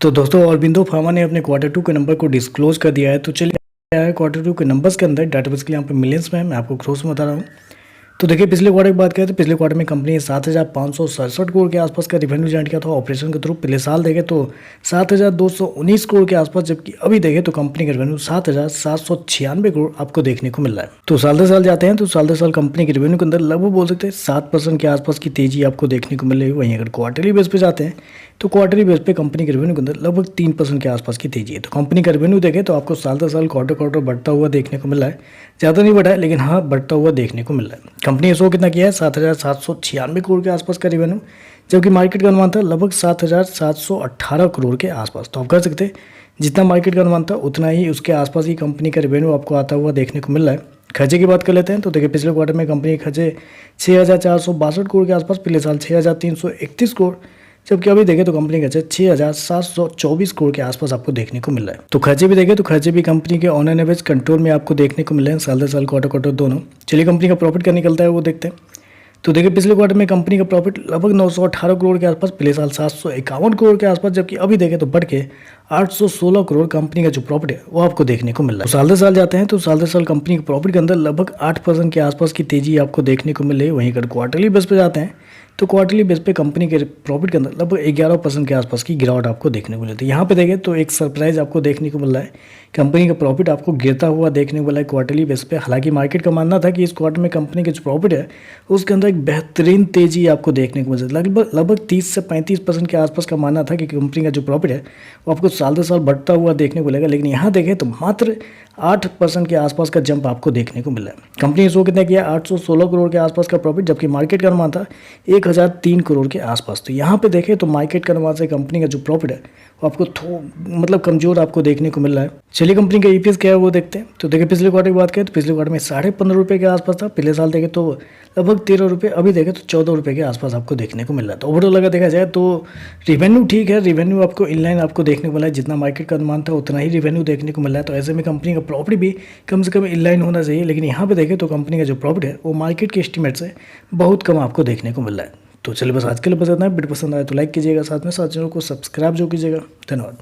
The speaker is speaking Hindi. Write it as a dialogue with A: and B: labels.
A: तो दोस्तों ऑरबिंदो फार्मा ने अपने Q2 के नंबर को डिस्क्लोज कर दिया है। तो चलिए क्या है Q2 के नंबर्स के अंदर डाटाबेस के लिए यहाँ पे मिलियंस में है, मैं आपको ग्रोस में बता रहा हूँ। तो देखिए पिछले क्वार्टर की बात करें तो पिछले क्वार्टर में कंपनी ने 7,567 करोड़ के आसपास का रिवेन्यू जनरेट किया था ऑपरेशन के थ्रू। पिछले साल देखें तो 7,219 करोड़ के आसपास, जबकि अभी देखें तो कंपनी का रेवेन्यू 7,796 करोड़ आपको देखने को मिल रहा है। तो साल दर साल जाते हैं तो साल दर साल कंपनी के रेवेन्यू के अंदर लगभग बोल सकते हैं 7% के आसपास की तेजी आपको देखने को मिल रही है। वहीं अगर क्वार्टरली बेस पे जाते हैं तो क्वार्टरली बेस पे कंपनी के रेवेन्यू के अंदर लगभग 3% के आसपास की तेजी है। तो कंपनी का रेवेन्यू देखें तो आपको साल दर साल क्वार्टर बढ़ता हुआ देखने को मिल रहा है। ज़्यादा नहीं बढ़ा है लेकिन हाँ बढ़ता हुआ देखने को मिल रहा है। कंपनी ने शो कितना किया है 7,796 करोड़ के आसपास का रेवेन्यू, जबकि मार्केट का अनुमान था लगभग 7,718 करोड़ के आसपास। तो आप कह सकते हैं जितना मार्केट का अनुमान था उतना ही उसके आसपास ही कंपनी का रेवेन्यू आपको आता हुआ देखने को मिल रहा है। खर्चे की बात कर लेते हैं तो देखिए पिछले क्वार्टर में कंपनी के खर्चे 6,462 करोड़ के आसपास, पिछले साल 6,331 करोड़, जबकि अभी देखें तो कंपनी का 6,724 करोड़ के आसपास आपको देखने को मिल रहा है। तो खर्चे भी देखें तो खर्चे भी कंपनी के ऑन एन एवरेज कंट्रोल में आपको देखने को मिल रहे हैं साल दर साल क्वार्टर दोनों। चलिए कंपनी का प्रॉफिट क्या निकलता है वो देखते हैं। तो देखिए पिछले क्वार्टर में कंपनी का प्रॉफिट लगभग 918 करोड़ के आसपास, पिछले साल 751 करोड़ के आसपास, जबकि अभी देखें तो बढ़ के 816 करोड़ कंपनी का जो प्रॉफिट है वो आपको देखने को मिल रहा है। तो साल दर साल जाते हैं तो साल दर साल कंपनी के प्रॉफिट के अंदर लगभग 8% के आसपास की तेजी आपको देखने को मिल रही है। वहीं अगर क्वार्टरली बेस पे जाते हैं तो क्वार्टरली बेस पे कंपनी के प्रॉफिट के अंदर लगभग 11% के आसपास की गिरावट आपको देखने को मिलती है। यहाँ पे देखें तो एक सरप्राइज आपको देखने को मिल रहा है, कंपनी का प्रॉफिट आपको गिरता हुआ देखने को मिला है क्वार्टरली बेस पे। हालांकि मार्केट का मानना था कि इस क्वार्टर में कंपनी का जो प्रॉफिट है उसके अंदर एक बेहतरीन तेजी आपको देखने को मिल रही है। लगभग 30 से 35% के आसपास का मानना था कि कंपनी का जो प्रॉफिट है वो आपको साल दर साल बढ़ता हुआ देखने को मिलेगा, लेकिन यहाँ देखें तो मात्र 8% के आसपास का जंप आपको देखने को मिला है। कंपनी ने शो कितना किया 816 करोड़ के आसपास का प्रॉफिट, जबकि मार्केट का अनुमान था 1,003 करोड़ के आसपास। तो यहाँ पे देखें तो मार्केट का अनुमान से कंपनी का जो प्रॉफिट है वो आपको मतलब कमजोर आपको देखने को मिल रहा है। चलिए कंपनी का ईपीएस क्या है वो देखते हैं। तो देखिए पिछले क्वार्टर की बात करें तो पिछले क्वार्टर में 15.5 के आसपास था, पिछले साल देखें तो लगभग 13 रुपये, अभी देखें तो 14 रुपये के आसपास आपको देखने को मिल रहा है। तो ओवरऑल अगर देखा जाए तो रेवेन्यू ठीक है, रेवेन्यू आपको इनलाइन आपको देखने को मिला है, जितना मार्केट का अनुमान था उतना ही रेवेन्यू देखने को मिल रहा है। तो ऐसे में कंपनी का प्रॉफिट भी कम से कम इनलाइन होना चाहिए, लेकिन यहाँ पे देखें तो कंपनी का जो प्रॉफिट है वो मार्केट के एस्टीमेट से बहुत कम आपको देखने को मिल रहा है। तो चलिए बस आज के लिए बस इतना है। वीडियो पसंद आए तो लाइक कीजिएगा, साथ में साथ चैनल को सब्सक्राइब जो कीजिएगा। धन्यवाद।